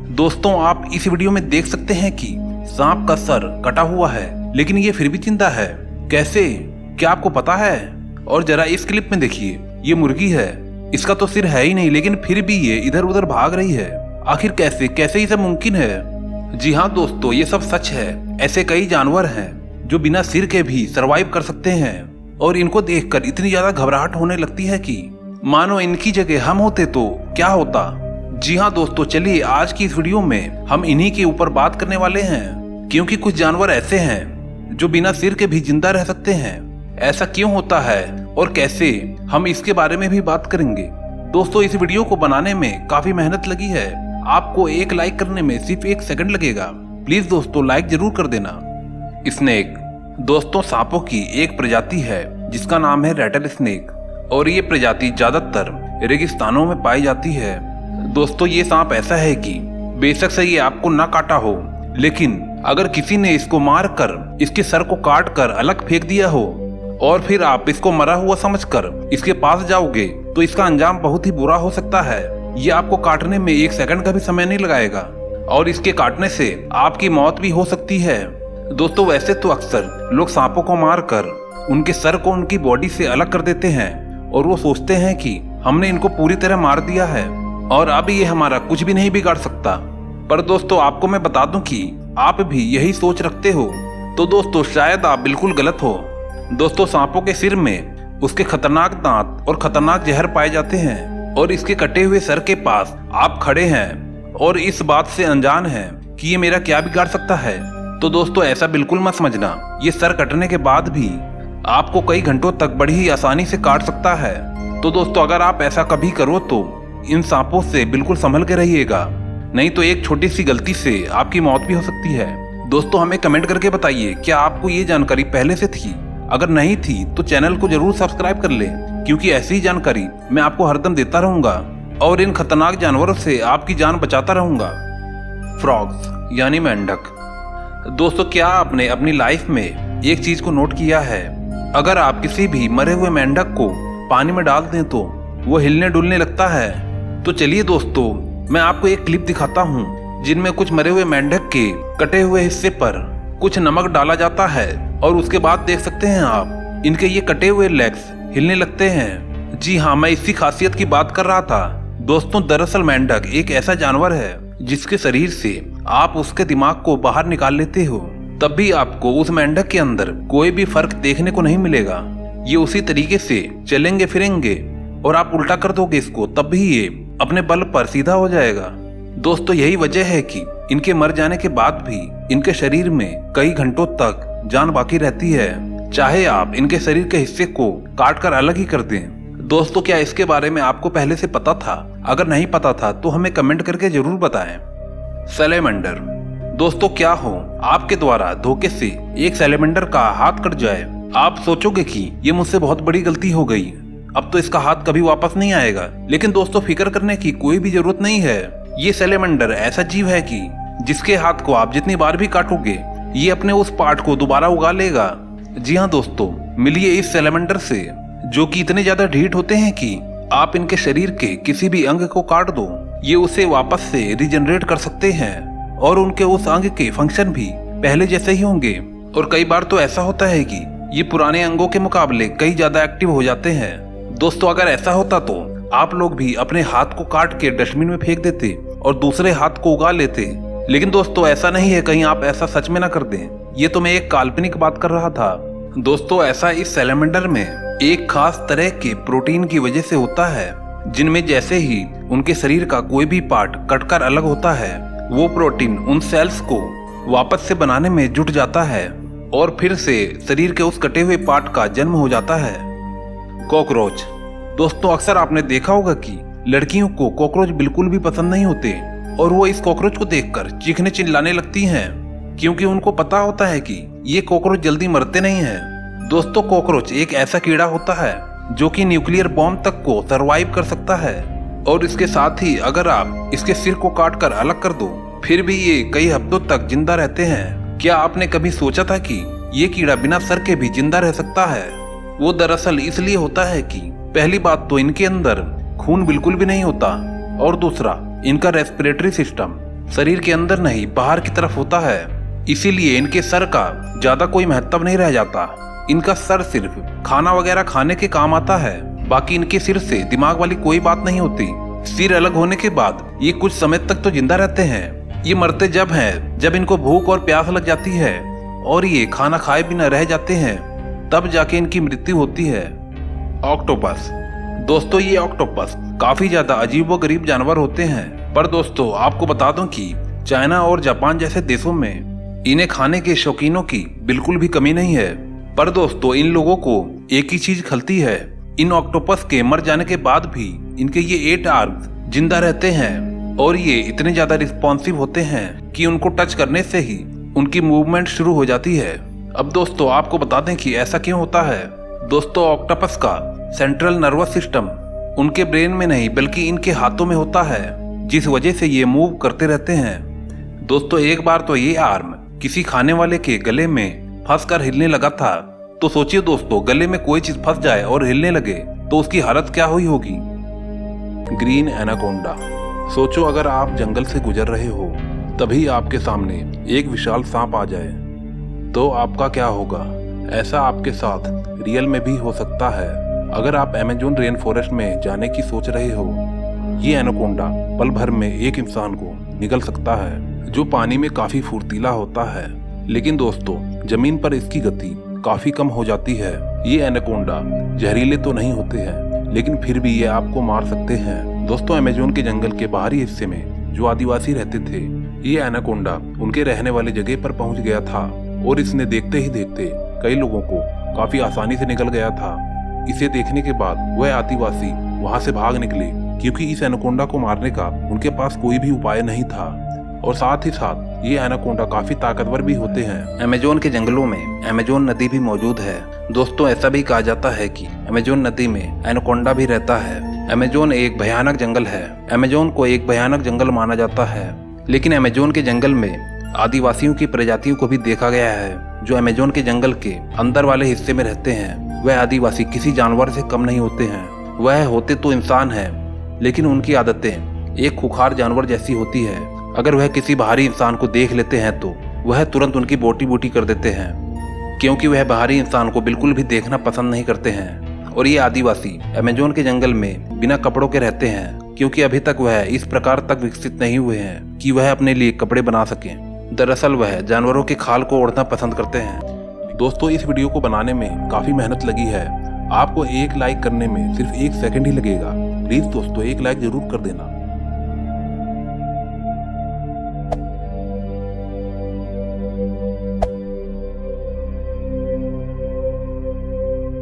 दोस्तों आप इस वीडियो में देख सकते हैं कि सांप का सर कटा हुआ है लेकिन ये फिर भी जिंदा है। कैसे, क्या आपको पता है? और जरा इस क्लिप में देखिए, ये मुर्गी है, इसका तो सिर है ही नहीं लेकिन फिर भी ये इधर उधर भाग रही है। आखिर कैसे कैसे ये सब मुमकिन है? जी हाँ दोस्तों, ये सब सच है। ऐसे कई जानवर हैं जो बिना सिर के भी सरवाइव कर सकते हैं और इनको देखकर इतनी ज्यादा घबराहट होने लगती है कि मानो इनकी जगह हम होते तो क्या होता। जी हाँ दोस्तों, चलिए आज की इस वीडियो में हम इन्हीं के ऊपर बात करने वाले हैं, क्योंकि कुछ जानवर ऐसे हैं जो बिना सिर के भी जिंदा रह सकते हैं। ऐसा क्यों होता है और कैसे, हम इसके बारे में भी बात करेंगे। दोस्तों इस वीडियो को बनाने में काफी मेहनत लगी है। आपको एक लाइक करने में सिर्फ 1 सेकंड लगेगा। प्लीज दोस्तों लाइक जरूर कर देना। स्नेक दोस्तों सांपों की एक प्रजाति है जिसका नाम है रैटल स्नेक, और ये प्रजाति ज्यादातर रेगिस्तानों में पाई जाती है। दोस्तों ये सांप ऐसा है कि बेशक से ये आपको ना काटा हो, लेकिन अगर किसी ने इसको मार कर इसके सर को काट कर अलग फेंक दिया हो और फिर आप इसको मरा हुआ समझकर इसके पास जाओगे तो इसका अंजाम बहुत ही बुरा हो सकता है। ये आपको काटने में 1 सेकंड का भी समय नहीं लगाएगा और इसके काटने से आपकी मौत भी हो सकती है। दोस्तों वैसे तो अक्सर लोग सांपों को मारकर उनके सर को उनकी बॉडी से अलग कर देते हैं और वो सोचते हैं कि हमने इनको पूरी तरह मार दिया है और अब ये हमारा कुछ भी नहीं बिगाड़ सकता। पर दोस्तों आपको मैं बता दूं कि आप भी यही सोच रखते हो, तो दोस्तों शायद आप बिल्कुल गलत हो। दोस्तों सांपों के सिर में उसके खतरनाक दांत और खतरनाक जहर पाए जाते हैं और इसके कटे हुए सर के पास आप खड़े हैं और इस बात से अनजान हैं कि ये मेरा क्या बिगाड़ सकता है। तो दोस्तों ऐसा बिल्कुल मत समझना, ये सर कटने के बाद भी आपको कई घंटों तक बड़ी ही आसानी से काट सकता है। तो दोस्तों अगर आप ऐसा कभी करो तो इन सांपों से बिल्कुल संभल के रहिएगा, नहीं तो एक छोटी सी गलती से आपकी मौत भी हो सकती है। दोस्तों हमें कमेंट करके बताइए, क्या आपको ये जानकारी पहले से थी? अगर नहीं थी तो चैनल को जरूर सब्सक्राइब कर ले, क्योंकि ऐसी ही जानकारी मैं आपको हरदम देता रहूंगा और इन खतरनाक जानवरों से आपकी जान बचाता रहूंगा। फ्रॉग्स यानी मेंढक। दोस्तों क्या आपने अपनी लाइफ में एक चीज को नोट किया है? अगर आप किसी भी मरे हुए मेंढक को पानी में डाल दें तो वो हिलने डुलने लगता है। तो चलिए दोस्तों मैं आपको एक क्लिप दिखाता हूँ जिनमें कुछ मरे हुए मेंढक के कटे हुए हिस्से पर कुछ नमक डाला जाता है और उसके बाद देख सकते हैं आप इनके ये कटे हुए लेग्स हिलने लगते हैं। जी हाँ, मैं इसी खासियत की बात कर रहा था। दोस्तों दरअसल मेंढक एक ऐसा जानवर है जिसके शरीर से आप उसके दिमाग को बाहर निकाल लेते हो, तब भी आपको उस मेंढक के अंदर कोई भी फर्क देखने को नहीं मिलेगा। ये उसी तरीके से चलेंगे फिरेंगे और आप उल्टा कर दोगे इसको, तब भी ये अपने बल पर सीधा हो जाएगा। दोस्तों यही वजह है कि इनके मर जाने के बाद भी इनके शरीर में कई घंटों तक जान बाकी रहती है, चाहे आप इनके शरीर के हिस्से को काट कर अलग ही कर दें। दोस्तों क्या इसके बारे में आपको पहले से पता था? अगर नहीं पता था तो हमें कमेंट करके जरूर बताएं। सैलेमेंडर। दोस्तों क्या हो आपके द्वारा धोखे से एक सैलेमेंडर का हाथ कट जाए, आप सोचोगे कि ये मुझसे बहुत बड़ी गलती हो गई, अब तो इसका हाथ कभी वापस नहीं आएगा। लेकिन दोस्तों फिक्र करने की कोई भी जरूरत नहीं है। ये सैलेमेंडर ऐसा जीव है कि जिसके हाथ को आप जितनी बार भी काटोगे ये अपने उस पार्ट को दोबारा उगा लेगा। जी हाँ दोस्तों, मिलिए इस सैलेमेंडर से जो कि इतने ज्यादा ढीठ होते हैं कि आप इनके शरीर के किसी भी अंग को काट दो, ये उसे वापस से रिजनरेट कर सकते हैं और उनके उस अंग के फंक्शन भी पहले जैसे ही होंगे। और कई बार तो ऐसा होता है कि ये पुराने अंगों के मुकाबले कई ज्यादा एक्टिव हो जाते हैं। दोस्तों अगर ऐसा होता तो आप लोग भी अपने हाथ को काट के डस्टबिन में फेंक देते और दूसरे हाथ को उगा लेते, लेकिन दोस्तों ऐसा नहीं है, कहीं आप ऐसा सच में ना कर दें। ये तो मैं एक काल्पनिक बात कर रहा था। दोस्तों ऐसा इस सैलेमेंडर में एक खास तरह के प्रोटीन की वजह से होता है, जिनमें जैसे ही उनके शरीर का कोई भी पार्ट कटकर अलग होता है वो प्रोटीन उन सेल्स को वापस से बनाने में जुट जाता है और फिर से शरीर के उस कटे हुए पार्ट का जन्म हो जाता है। कॉकरोच। दोस्तों अक्सर आपने देखा होगा कि लड़कियों को कॉकरोच बिल्कुल भी पसंद नहीं होते और वो इस कॉकरोच को देखकर चीखने चिल्लाने लगती हैं, क्योंकि उनको पता होता है कि ये कॉकरोच जल्दी मरते नहीं हैं। दोस्तों कॉकरोच एक ऐसा कीड़ा होता है जो कि न्यूक्लियर बॉम्ब तक को सरवाइव कर सकता है और इसके साथ ही अगर आप इसके सिर को काट कर अलग कर दो फिर भी ये कई हफ्तों तक जिंदा रहते हैं। क्या आपने कभी सोचा था कि ये कीड़ा बिना सर के भी जिंदा रह सकता है? वो दरअसल इसलिए होता है कि पहली बात तो इनके अंदर खून बिल्कुल भी नहीं होता और दूसरा इनका रेस्पिरेटरी सिस्टम शरीर के अंदर नहीं बाहर की तरफ होता है, इसीलिए इनके सर का ज्यादा कोई महत्व नहीं रह जाता। इनका सर सिर्फ खाना वगैरह खाने के काम आता है, बाकी इनके सिर से दिमाग वाली कोई बात नहीं होती। सिर अलग होने के बाद ये कुछ समय तक तो जिंदा रहते हैं। ये मरते जब हैं जब इनको भूख और प्यास लग जाती है और ये खाना खाए बिना रह जाते हैं, तब जाके इनकी मृत्यु होती है। ऑक्टोपस। दोस्तों ये ऑक्टोपस काफी ज्यादा अजीबोगरीब जानवर होते हैं, पर दोस्तों आपको बता दूं कि चाइना और जापान जैसे देशों में इन्हें खाने के शौकीनों की बिल्कुल भी कमी नहीं है। पर दोस्तों इन लोगों को एक ही चीज खलती है, इन ऑक्टोपस के मर जाने के बाद भी इनके ये 8 आर्म्स जिंदा रहते हैं और ये इतने ज्यादा रिस्पॉन्सिव होते हैं कि उनको टच करने से ही उनकी मूवमेंट शुरू हो जाती है। अब दोस्तों आपको बता दें कि ऐसा क्यों होता है। दोस्तों ऑक्टोपस का सेंट्रल नर्वस सिस्टम उनके ब्रेन में नहीं बल्कि इनके हाथों में होता है, जिस वजह से ये मूव करते रहते हैं। दोस्तों एक बार तो ये आर्म किसी खाने वाले के गले में फंसकर हिलने लगा था, तो सोचिए दोस्तों गले में कोई चीज फंस जाए और हिलने लगे तो उसकी हालत क्या हुई होगी। Green anaconda. सोचो अगर आप जंगल से गुजर रहे हो, तभी आपके सामने एक विशाल सांप आ जाए तो आपका क्या होगा। ऐसा आपके साथ रियल में भी हो सकता है। अगर आप अमेज़न रेन फॉरेस्ट में जाने की सोच रहे हो, ये एनाकोंडा पल भर में एक इंसान को निगल सकता है, जो पानी में काफी फुर्तीला होता है। लेकिन दोस्तों जमीन पर इसकी गति काफी कम हो जाती है। ये एनाकोंडा जहरीले तो नहीं होते हैं, लेकिन फिर भी ये आपको मार सकते हैं। दोस्तों अमेज़न के जंगल के बाहरी हिस्से में जो आदिवासी रहते थे, ये एनाकोंडा उनके रहने वाली जगह पर पहुंच गया था और इसने देखते ही देखते कई लोगों को काफी आसानी से निगल गया था। इसे देखने के बाद वह आदिवासी वहां से भाग निकले, क्योंकि इस एनाकोंडा को मारने का उनके पास कोई भी उपाय नहीं था। और साथ ही साथ ये एनाकोंडा काफी ताकतवर भी होते हैं। अमेज़न के जंगलों में अमेज़न नदी भी मौजूद है। दोस्तों ऐसा भी कहा जाता है कि अमेज़न नदी में एनाकोंडा भी रहता है। अमेज़न एक भयानक जंगल है। अमेज़न को एक भयानक जंगल माना जाता है, लेकिन अमेज़न के जंगल में आदिवासियों की प्रजातियों को भी देखा गया है, जो अमेज़न के जंगल के अंदर वाले हिस्से में रहते हैं। वह आदिवासी किसी जानवर से कम नहीं होते हैं। वह होते तो इंसान है, लेकिन उनकी आदतें एक खुखार जानवर जैसी होती है। अगर वह किसी बाहरी इंसान को देख लेते हैं तो वह तुरंत उनकी बोटी बोटी कर देते हैं, क्योंकि वह बाहरी इंसान को बिल्कुल भी देखना पसंद नहीं करते हैं। और ये आदिवासी अमेज़न के जंगल में बिना कपड़ों के रहते हैं, क्योंकि अभी तक वह इस प्रकार तक विकसित नहीं हुए हैं कि वह अपने लिए कपड़े बना सकें। दरअसल वह जानवरों के खाल को ओढ़ना पसंद करते हैं। दोस्तों इस वीडियो को बनाने में काफी मेहनत लगी है। आपको एक लाइक करने में सिर्फ 1 सेकंड ही लगेगा। प्लीज दोस्तों एक लाइक जरूर कर देना।